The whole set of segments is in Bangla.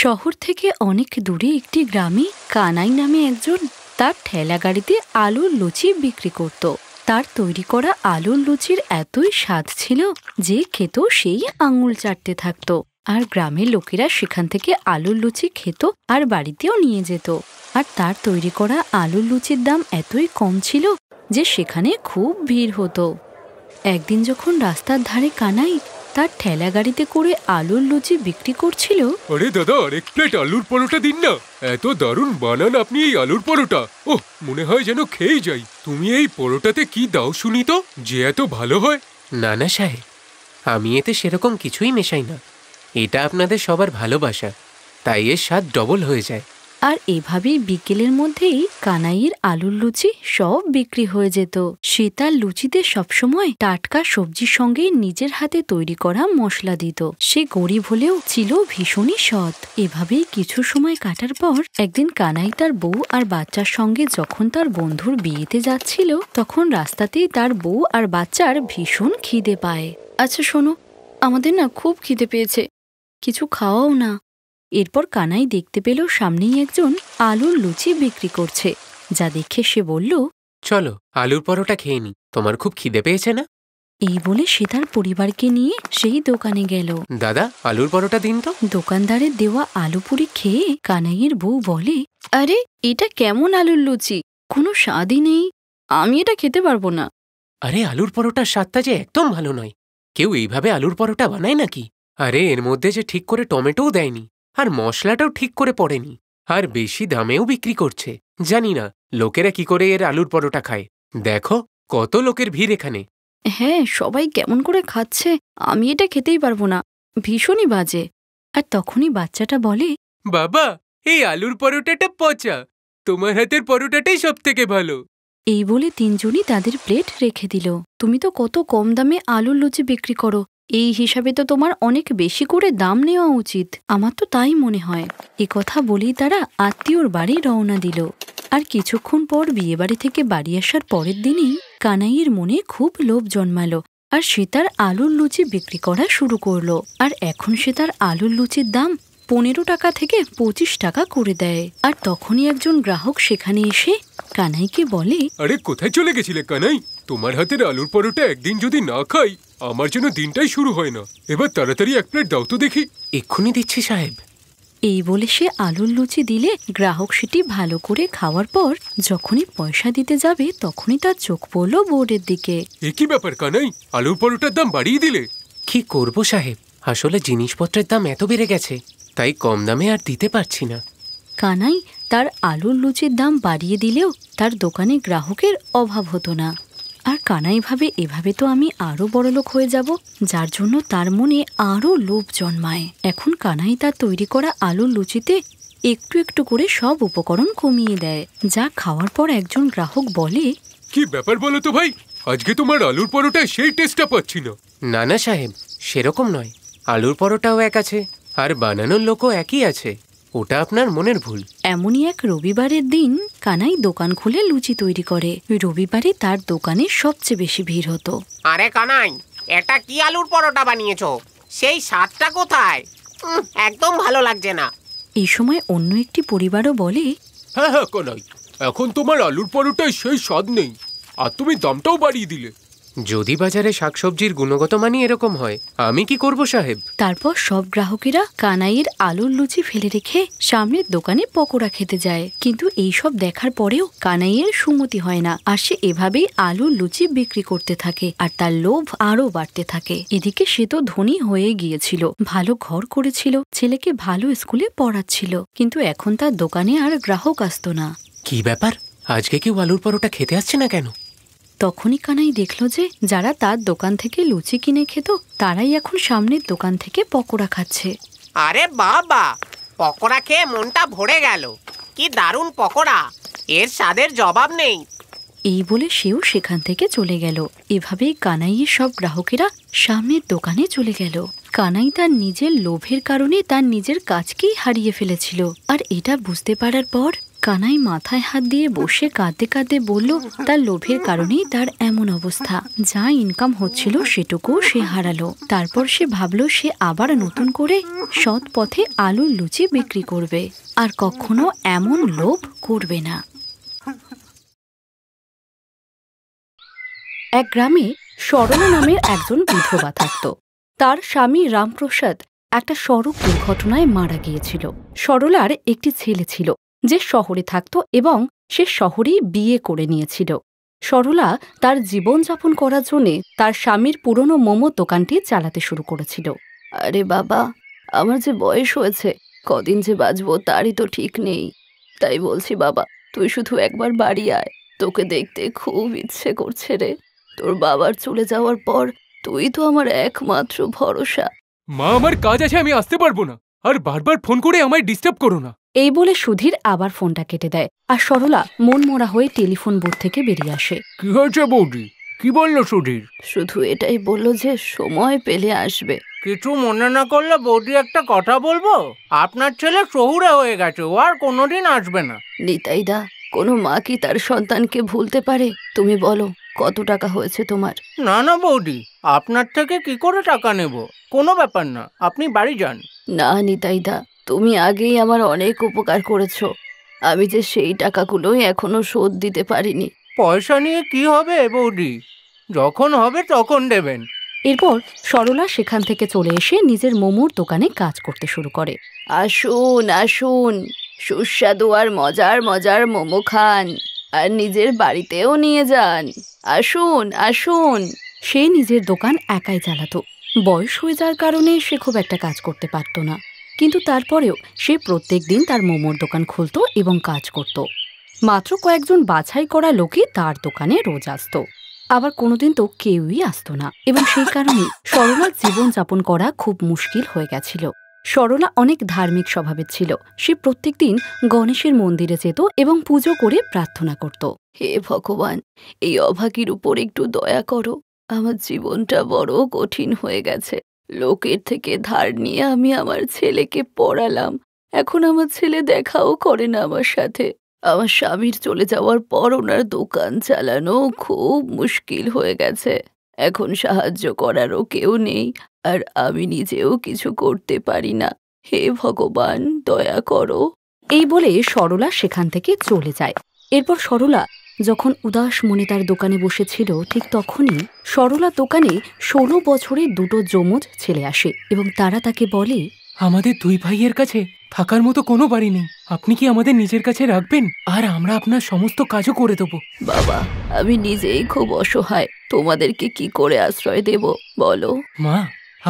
শহর থেকে অনেক দূরে একটি গ্রামে কানাই নামে একজন তার ঠেলা গাড়িতে আলুর লুচি বিক্রি করত। তার তৈরি করা আলুর লুচির এতই স্বাদ ছিল যে খেত সেই আঙুল চাটতে থাকত। আর গ্রামের লোকেরা সেখান থেকে আলুর লুচি খেত আর বাড়িতেও নিয়ে যেত। আর তার তৈরি করা আলুর লুচির দাম এতই কম ছিল যে সেখানে খুব ভিড় হতো। একদিন যখন রাস্তার ধারে কানাই তার ঠেলা গাড়িতে করে আলুর লুচি বিক্রি করছিল। আরে দাদা, আরেক প্লেট আলুর পরোটা দিন না। এত দারুণ বানান আপনি এই আলুর পরোটা। ওহ, মনে হয় যেন খেয়ে যাই। তুমি এই পরোটাতে কি দাও শুনি তো, যে এত ভালো হয়? না সাহেব, আমি এতে সেরকম কিছুই মেশাই না। এটা আপনাদের সবার ভালোবাসা, তাই এর স্বাদ ডবল হয়ে যায়। আর এভাবেই বিকেলের মধ্যেই কানাইয়ের আলুর লুচি সব বিক্রি হয়ে যেত। সে তার লুচিতে সবসময় টাটকা সবজির সঙ্গে নিজের হাতে তৈরি করা মশলা দিত। সে গরিব হলেও ছিল ভীষণই সৎ। এভাবেই কিছু সময় কাটার পর একদিন কানাই তার বউ আর বাচ্চার সঙ্গে যখন তার বন্ধুর বিয়েতে যাচ্ছিল, তখন রাস্তাতেই তার বউ আর বাচ্চার ভীষণ খিদে পায়। আচ্ছা শোনো, আমাদের না খুব খিদে পেয়েছে, কিছু খাওয়াও না। এরপর কানাই দেখতে পেল সামনেই একজন আলুর লুচি বিক্রি করছে, যা দেখে সে বলল, চলো আলুর পরোটা খেয়ে নি, তোমার খুব খিদে পেয়েছে না? এই বলে সে তার পরিবারকে নিয়ে সেই দোকানে গেল। দাদা, আলুর পরোটা দিন তো। দোকানদারের দেওয়া আলু পুরি খেয়ে কানাইয়ের বউ বলে, আরে এটা কেমন আলুর লুচি, কোনো স্বাদই নেই, আমি এটা খেতে পারবো না। আরে আলুর পরোটার স্বাদটা যে একদম ভালো নয়। কেউ এইভাবে আলুর পরোটা বানায় নাকি? আরে এর মধ্যে যে ঠিক করে টমেটোও দেয়নি, আর মশলাটাও ঠিক করে পড়েনি, আর বেশি দামেও বিক্রি করছে। জানি না লোকেরা কি করে এর আলুর পরোটা খায়। দেখো কত লোকের ভিড় এখানে। হ্যাঁ, সবাই কেমন করে খাচ্ছে, আমি এটা খেতেই পারবো না, ভীষণই বাজে। আর তখনই বাচ্চাটা বলে, বাবা, এই আলুর পরোটাটা পচা, তোমার হাতের পরোটাটাই সব থেকে ভালো। এই বলে তিনজনই তাদের প্লেট রেখে দিল। তুমি তো কত কম দামে আলুর লুচি বিক্রি করো, এই হিসাবে তো তোমার অনেক বেশি করে দাম নেওয়া উচিত, আমার তো তাই মনে হয়। এ কথা বলেই তারা আত্মীয়র বাড়ি রওনা দিল। আর কিছুক্ষণ পর বিয়েবাড়ি থেকে বাড়ি আসার পরের দিনই কানাইয়ের মনে খুব লোভ জন্মালো, আর সে তার আলুর লুচি বিক্রি করা শুরু করলো। আর এখন সে তার আলুর লুচির দাম 15 টাকা থেকে 25 টাকা করে দেয়। আর তখনই একজন গ্রাহক সেখানে এসে কানাইকে বলে, আরে কোথায় চলে গেছিলে কানাই? তোমার হাতের আলুর পরোটা একদিন যদি না খাই, আমার জন্য দিনটাই শুরু হয় না। এবার তাড়াতাড়ি এক প্লেট দাও তো দেখি। এক্ষুনি দিচ্ছি সাহেব। এই বলে সে আলুর লুচি দিলে গ্রাহক সেটি ভালো করে খাওয়ার পর যখনই পয়সা দিতে যাবে, তখনই তার চোখ পড়ল বোর্ডের দিকে। এ কি ব্যাপার কানাই, আলুর পরোটার দাম বাড়িয়ে দিলে? কি করব সাহেব, আসলে জিনিসপত্রের দাম এত বেড়ে গেছে, তাই কম দামে আর দিতে পারছি না। কানাই তার আলুর লুচির দাম বাড়িয়ে দিলেও তার দোকানে গ্রাহকের অভাব হতো না। আর কানাই ভাবে, এভাবে তো আমি আরো বড়লোক হয়ে যাব, যার জন্য তার মনে আরো লোভ জন্মায়। এখন কানাই তার তৈরি করা আলুর লুচিতে একটু একটু করে সব উপকরণ কমিয়ে দেয়, যা খাওয়ার পর একজন গ্রাহক বলে, কি ব্যাপার বলো তো ভাই, আজকে তোমার আলুর পরোটায় সেই টেস্টটা পাচ্ছি না। না সাহেব, সেরকম নয়, আলুর পরোটাও এক আছে আর বানানোর লোকও একই আছে, ওটা আপনার মনের ভুল। এমনই এক রবিবারের দিন কানাই দোকান খুলে লুচি তৈরি করে। রবিবারে তার দোকানে সবচেয়ে বেশি ভিড় হতো। আরে কানাই, এটা কি আলুর পরোটা বানিয়েছো? সেই স্বাদটা কোথায়? একদম ভালো লাগছে না। এই সময় অন্য একটি পরিবারও বলে, হ্যাঁ কানাই, এখন তোমার আলুর পরোটায় সেই স্বাদ নেই, আর তুমি দামটাও বাড়িয়ে দিলে। যদি বাজারে শাকসবজির গুণগত মানই এরকম হয়, আমি কি করব সাহেব? তারপর সব গ্রাহকেরা কানাইয়ের আলুর লুচি ফেলে রেখে সামনের দোকানে পকোড়া খেতে যায়। কিন্তু এই সব দেখার পরেও কানাইয়ের সুমতি হয় না, আর সে এভাবেই আলুর লুচি বিক্রি করতে থাকে, আর তার লোভ আরো বাড়তে থাকে। এদিকে সে তো ধনী হয়ে গিয়েছিল, ভালো ঘর করেছিল, ছেলেকে ভালো স্কুলে পড়াচ্ছিল, কিন্তু এখন তার দোকানে আর গ্রাহক আসতো না। কি ব্যাপার, আজকে কেউ আলুর পরোটা খেতে আসছে না কেন? তখনই কানাই দেখলো যে যারা তার দোকান থেকে লুচি কিনে খেত, তারাই এখন সামনের দোকান থেকে পকোড়া খাচ্ছে। আরে বাবা, পকোড়া খেয়ে মনটা ভরে গেল। কি দারুণ পকোড়া, এর স্বাদের জবাব নেই। এই বলে সেও সেখান থেকে চলে গেল। এভাবেই কানাইয়ের সব গ্রাহকেরা সামনের দোকানে চলে গেল। কানাই তার নিজের লোভের কারণে তার নিজের কাজকেই হারিয়ে ফেলেছিল, আর এটা বুঝতে পারার পর কানাই মাথায় হাত দিয়ে বসে কাঁদতে কাঁদতে বলল তার লোভের কারণেই তার এমন অবস্থা। যা ইনকাম হচ্ছিল সেটুকুও সে হারালো। তারপর সে ভাবলো সে আবার নতুন করে সৎ পথে আলুর লুচি বিক্রি করবে, আর কখনো এমন লোভ করবে না। এক গ্রামে সরলা নামের একজন বিধবা থাকত। তার স্বামী রামপ্রসাদ একটা সড়ক দুর্ঘটনায় মারা গিয়েছিল। সরলার একটি ছেলে ছিল যে শহরে থাকত এবং সে শহরেই বিয়ে করে নিয়েছিল। সরলা তার জীবনযাপন করার জন্য তার স্বামীর পুরনো মোমোর দোকানটি চালাতে শুরু করেছিল। আরে বাবা, আমার যে বয়স হয়েছে, কদিন যে বাঁচবো তারই তো ঠিক নেই। তাই বলছি বাবা, তুই শুধু একবার বাড়ি আয়, তোকে দেখতে খুব ইচ্ছে করছে রে। তোর বাবার চলে যাওয়ার পর তুই তো আমার একমাত্র ভরসা। মা, আমার কাজ আছে, আমি আসতে পারবো না। আর বারবার ফোন করে আমায় ডিস্টার্ব করো না। এই বলে সুধীর আবার ফোনটা কেটে দেয়, আর সরলা মনমরা হয়ে টেলিফোন বুথ থেকে বেরিয়ে আসে। কি হয়েছে বৌদি? কি বললো সুধীর? শুধু এটাই বলল যে সময় পেলে আসবে। কিছু মনে না করলে বৌদি একটা কথা বলবো? আপনার ছেলে শহুরে হয়ে গেছে, ও আর কোনোদিন আসবে না। নিতাইদা, কোনো মা কি তার সন্তানকে ভুলতে পারে? তুমি বলো, কত টাকা হয়েছে তোমার? না না বৌদি, আপনার থেকে কি করে টাকা নেব? কোনো ব্যাপার না, আপনি বাড়ি যান। না নিতাইদা, তুমি আগেই আমার অনেক উপকার করেছো। আমি যে সেই টাকাগুলোই এখনো শোধ দিতে পারিনি। পয়সা নিয়ে কি হবে বৌদি? যখন হবে তখন দেবেন। এরপর সরলা সেখান থেকে চলে এসে নিজের মোমোর দোকানে কাজ করতে শুরু করে। আসুন আসুন, সুস্বাদু আর মজার মজার মোমো খান, আর নিজের বাড়িতেও নিয়ে যান। আসুন আসুন। সে নিজের দোকান একাই চালাতো। বয়স হয়ে যাওয়ার কারণে সে খুব একটা কাজ করতে পারত না, কিন্তু তারপরেও সে প্রত্যেক দিন তার মোমোর দোকান খুলত এবং কাজ করত। মাত্র কয়েকজন বাছাই করা লোকই তার দোকানে রোজ আসত, আবার কোনোদিন তো কেউই আসতো না, এবং সেই কারণে সরলার জীবনযাপন করা খুব মুশকিল হয়ে গেছিল। সরলা অনেক ধার্মিক স্বভাবের ছিল। সে প্রত্যেকদিন গণেশের মন্দিরে যেত এবং পুজো করে প্রার্থনা করত। হে ভগবান, এই অভাগীর উপর একটু দয়া করো। আমার জীবনটা বড় কঠিন হয়ে গেছে। লোকের থেকে ধার নিয়ে আমি আমার ছেলেকে পড়ালাম, এখন আমার ছেলে দেখাও করে না আমার সাথে। আমার স্বামীর চলে যাওয়ার পর ওনার দোকান চালানো খুব মুশকিল হয়ে গেছে। এখন সাহায্য করারও কেউ নেই, আর আমি নিজেও কিছু করতে পারি না। হে ভগবান, দয়া করো। এই বলে সরলা সেখান থেকে চলে যায়। এরপর সরলা যখন উদাস মনে তার দোকানে বসেছিল, ঠিক তখনই সরলা দোকানে 16 বছরের দুটো যমজ ছেলে আসে এবং তারা তাকে বলে, আমাদের দুই ভাইয়ের কাছে থাকার মতো কোনো বাড়ি নেই, আপনি কি আমাদের নিজের কাছে রাখবেন? আর আমরা আপনার সমস্ত কাজও করে দেবো। বাবা, আমি নিজেই খুব অসহায়, তোমাদেরকে কি করে আশ্রয় দেব বলো? মা,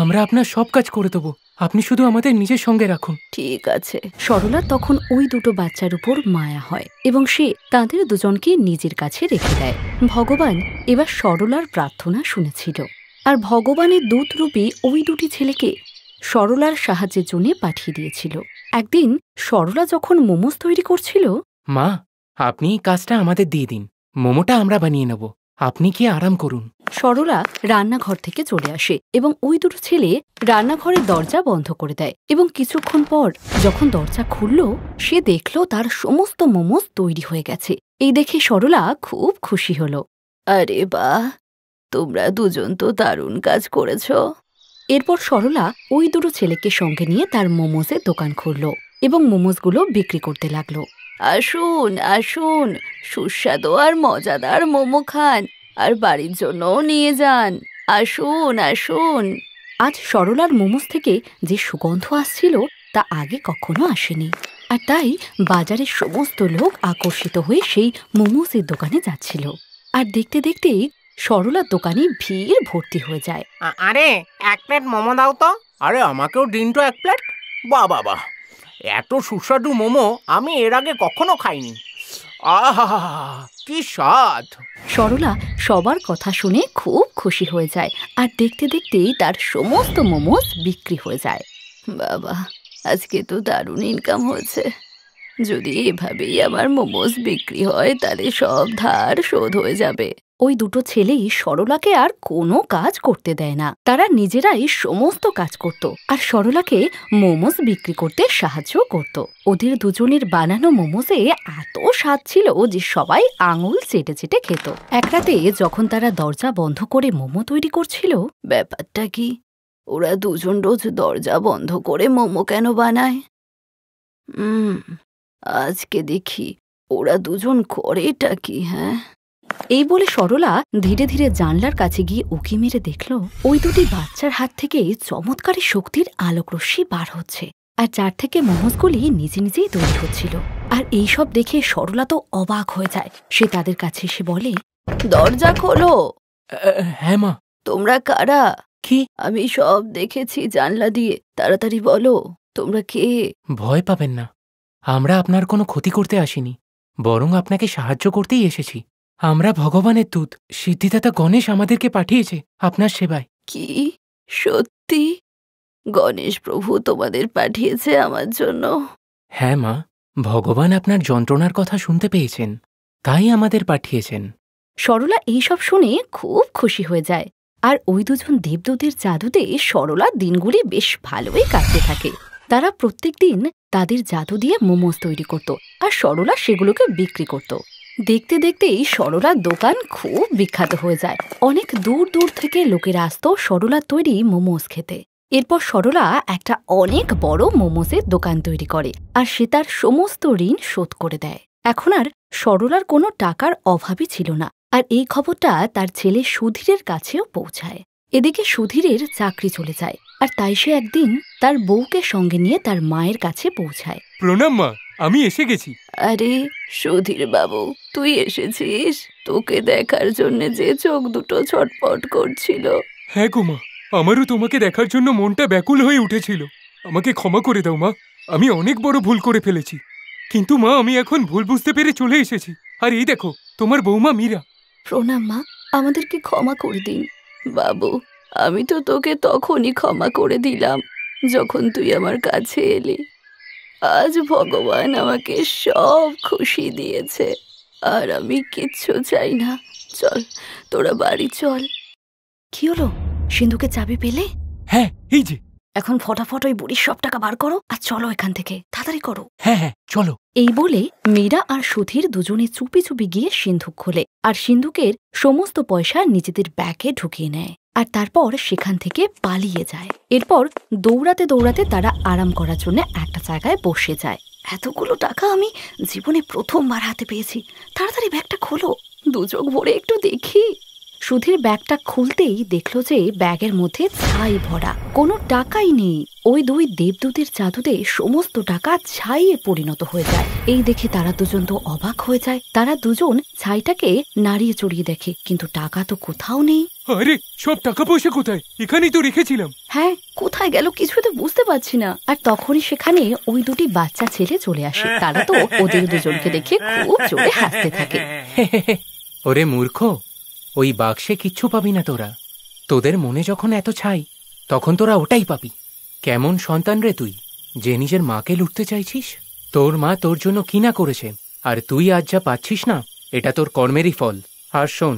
আমরা আপনার সব কাজ করে দেবো, আপনি শুধু আমাদের নিজের সঙ্গে রাখুন। ঠিক আছে। সরলা তখন ওই দুটো বাচ্চার উপর মায়া হয় এবং সে তাদের দুজনকে নিজের কাছে রেখে দেয়। ভগবান এবার সরলার প্রার্থনা শুনেছিল, আর ভগবানের দূতরূপী ওই দুটি ছেলেকে সরলার সাহায্যের জন্য পাঠিয়ে দিয়েছিল। একদিন সরলা যখন মোমোস তৈরি করছিল, মা, আপনি কাজটা আমাদের দিয়ে দিন, মোমোটা আমরা বানিয়ে নেব, আপনি কি আরাম করুন। সরলা রান্নাঘর থেকে চলে আসে এবং ওই দুটো ছেলে রান্নাঘরের দরজা বন্ধ করে দেয়, এবং কিছুক্ষণ পর যখন দরজা খুলল, সে দেখল তার সমস্ত মোমোস তৈরি হয়ে গেছে। এই দেখে সরলা খুব খুশি হলো। আরে বাহ, তোমরা দুজন তো দারুণ কাজ করেছ। এরপর সরলা ওই দুটো ছেলেকে সঙ্গে নিয়ে তার মোমোসের দোকান খুলল এবং মোমোসগুলো বিক্রি করতে লাগলো। আসুন আসুন, সুস্বাদু আর মজাদার মোমো খান, আর বাড়ির জন্যও নিয়ে যান। আসুন আসুন। আজ সরলার মোমোস থেকে যে সুগন্ধ আসছিল তা আগে কখনো আসেনি, আর তাই বাজারের সমস্ত লোক আকর্ষিত হয়ে সেই মোমোসের দোকানে যাচ্ছিল। আর দেখতে দেখতেই সরলার দোকানে ভিড় ভর্তি হয়ে যায়। আরে, এক প্লেট মোমো দাও তো। আরে আমাকেও দিন তো এক প্লেট। বাহ বাহ বাহ, এত সুস্বাদু মোমো আমি এর আগে কখনো খাইনি। আহা, কি স্বাদ! সরলা সবার কথা শুনে খুব খুশি হয়ে যায়, আর দেখতে দেখতেই তার সমস্ত মোমোস বিক্রি হয়ে যায়। বাবা, আজকে তো দারুণ ইনকাম হয়েছে। যদি এভাবেই আমার মোমোস বিক্রি হয় তাহলে সব ধার শোধ হয়ে যাবে। ওই দুটো ছেলেই সরলাকে আর কোনো কাজ করতে দেয় না। তারা নিজেরাই সমস্ত কাজ করত আর সরলাকে মোমোস বিক্রি করতে সাহায্য করত। ওদের দুজনের বানানো মোমোসে এত স্বাদ ছিল যে সবাই আঙুল চেটে চেটে খেত। এক রাতে যখন তারা দরজা বন্ধ করে মোমো তৈরি করছিল, ব্যাপারটা কি, ওরা দুজন রোজ দরজা বন্ধ করে মোমো কেন বানায়? আজকে দেখি ওরা দুজন করেটা কি। হ্যাঁ, এই বলে সরলা ধীরে ধীরে জানলার কাছে গিয়ে উকি মেরে দেখল ওই দুটি বাচ্চার হাত থেকে চমৎকারী শক্তির আলোকরশ্মি বার হচ্ছে, আর যার থেকে মোমোসগুলি নিজে নিজেই তৈরি হচ্ছিল। আর এইসব দেখে সরলা তো অবাক হয়ে যায়। সে তাদের কাছে এসে বলে, দরজা খোলো। হ্যাঁ মা। তোমরা কারা? কি? আমি সব দেখেছি জানলা দিয়ে, তাড়াতাড়ি বলো তোমরা কে। ভয় পাবেন না, আমরা আপনার কোনো ক্ষতি করতে আসিনি, বরং আপনাকে সাহায্য করতেই এসেছি। আমরা ভগবানের দূত, সিদ্ধিদাতা গণেশ আমাদেরকে পাঠিয়েছে আপনার সেবায়। কি সত্যি? গণেশ প্রভু তোমাদের পাঠিয়েছে আমার জন্য? হ্যাঁ মা, ভগবান আপনার যন্ত্রণার কথা শুনতে পেয়েছেন, তাই আমাদের পাঠিয়েছেন। সরলা এইসব শুনে খুব খুশি হয়ে যায়। আর ওই দুজন দেবদূতের জাদুতে সরলার দিনগুলি বেশ ভালোই কাটতে থাকে। তারা প্রত্যেক দিন তাদের জাদু দিয়ে মোমোস তৈরি করত আর সরলা সেগুলোকে বিক্রি করত। দেখতে দেখতেই সরলার দোকান খুব বিখ্যাত হয়ে যায়। অনেক দূর দূর থেকে লোকেরা আসতো সরলার তৈরি মোমোস খেতে। এরপর সরলা একটা অনেক বড় মোমোসের দোকান তৈরি করে আর সে তার সমস্ত ঋণ শোধ করে দেয়। এখন আর সরলার কোনো টাকার অভাবই ছিল না। আর এই খবরটা তার ছেলে সুধীরের কাছেও পৌঁছায়। এদিকে সুধীরের চাকরি চলে যায়, আর তাই সে একদিন তার বউকে সঙ্গে নিয়ে তার মায়ের কাছে পৌঁছায়। প্রণাম মা, আমি এসে গেছি। আরে সুধীর বাবু, তুই এসেছিস? তোকে দেখার জন্য যে চোখ দুটো ছটপট করছিল। হ্যাঁ গো মা, আমারও তোমাকে দেখার জন্য মনটা ব্যাকুল হয়ে উঠেছিল। আমাকে ক্ষমা করে দাও মা, আমি অনেক বড় ভুল করে ফেলেছি। কিন্তু মা, আমি এখন ভুল বুঝতে পেরে চলে এসেছি। আর এই দেখো, তোমার বৌমা মীরা। প্রণাম মা, আমাদেরকে ক্ষমা করে দিন। বাবু, আমি তো তোকে তখনই ক্ষমা করে দিলাম যখন তুই আমার কাছে এলি। আজ ভগবান আমাকে সব খুশি দিয়েছে, আর আমি কিচ্ছু চাই না। চল, তোরা বাড়ি চল। কি হলো, সিন্ধুকে চাবি পেলে? হ্যাঁ, এই যে। এখন ফটাফট ওই বুড়ির সব টাকা বার করো আর চলো এখান থেকে, তাড়াতাড়ি করো। হ্যাঁ হ্যাঁ, চলো। এই বলে মীরা আর সুধীর দুজনে চুপি চুপি গিয়ে সিন্ধুক খোলে আর সিন্ধুকের সমস্ত পয়সা নিজেদের ব্যাগে ঢুকিয়ে নেয়, আর তারপর সেখান থেকে পালিয়ে যায়। এরপর দৌড়াতে দৌড়াতে তারা আরাম করার জন্য একটা জায়গায় বসে যায়। এতগুলো টাকা আমি জীবনে প্রথমবার হাতে পেয়েছি। তাড়াতাড়ি ব্যাগটা খোলো, দু চোখ ভরে একটু দেখি। সুধীর ব্যাগটা খুলতেই দেখল যে ব্যাগের মধ্যে ছাই ভরা, কোনো টাকাই নেই। ওই দুই দেবদূতের জাদুতে সমস্ত টাকা ছাইয়ে পরিণত হয়ে যায়। এই দেখে তারা দুজন তো অবাক হয়ে যায়। তারা দুজন ছাইটাকে নাড়িয়ে চড়িয়ে দেখে, কিন্তু টাকা তো কোথাও নেই। আরে, সব টাকা পয়সা কোথায়? এখানেই তো রেখেছিলাম। হ্যাঁ, কোথায় গেল কিছু তো বুঝতে পারছি না। আর তখনই সেখানে ওই দুটি বাচ্চা ছেলে চলে আসে। তারা তো ওদের দুজনকে দেখে খুব জোরে হাসতে থাকে। ওরে মূর্খ, ওই বাক্সে কিচ্ছু পাবি না তোরা। তোদের মনে যখন এত ছাই, তখন তোরা ওটাই পাবি। কেমন সন্তান রে তুই, যে নিজের মাকে লুটতে চাইছিস? তোর মা তোর জন্য কি না করেছে, আর তুই আজ যা পাচ্ছিস না, এটা তোর কর্মেরই ফল। আর শোন,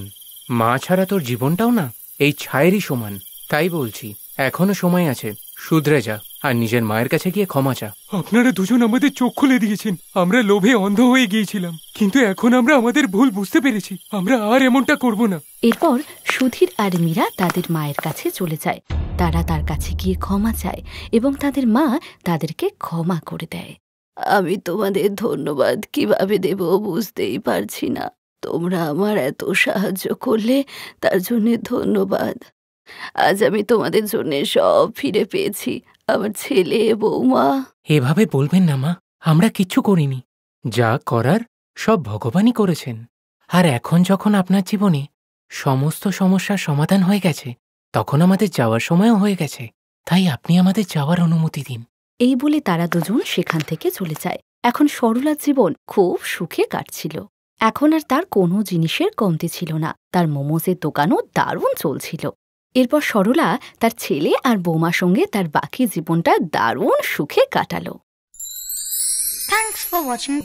মা ছাড়া তোর জীবনটাও না এই ছায়েরই সমান। তাই বলছি, এখনো সময় আছে, শুধরে যা আর নিজের মায়ের কাছে গিয়ে ক্ষমা চা। আপনারা দুজন আমাদের চোখ খুলে দিয়েছেন। আমরা লোভে অন্ধ হয়ে গিয়েছিলাম, কিন্তু এখন আমরা আমাদের ভুল বুঝতে পেরেছি। আমরা আর এমনটা করব না। এরপর সুধীর আর মীরা তাদের মায়ের কাছে চলে যায়। তারা তার কাছে গিয়ে ক্ষমা চায় এবং তাদের মা তাদেরকে ক্ষমা করে দেয়। আমি তোমাদের ধন্যবাদ কিভাবে দেব বুঝতেই পারছি না। তোমরা আমার এত সাহায্য করলে, তার জন্য ধন্যবাদ। আজ আমি তোমাদের জন্য সব ফিরে পেয়েছি, আমার ছেলে, বৌমা। এভাবে বলবেন না মা, আমরা কিচ্ছু করিনি। যা করার সব ভগবানই করেছেন। আর এখন যখন আপনার জীবনে সমস্ত সমস্যার সমাধান হয়ে গেছে, তখন আমাদের যাওয়ার সময়ও হয়ে গেছে। তাই আপনি আমাদের যাওয়ার অনুমতি দিন। এই বলে তারা দুজন সেখান থেকে চলে যায়। এখন সরলার জীবন খুব সুখে কাটছিল। এখন আর তার কোনো জিনিসের কমতি ছিল না। তার মোমোসের দোকানও দারুণ চলছিল। এরপর সরলা তার ছেলে আর বৌমার সঙ্গে তার বাকি জীবনটা দারুণ সুখে কাটালো। Thanks for watching.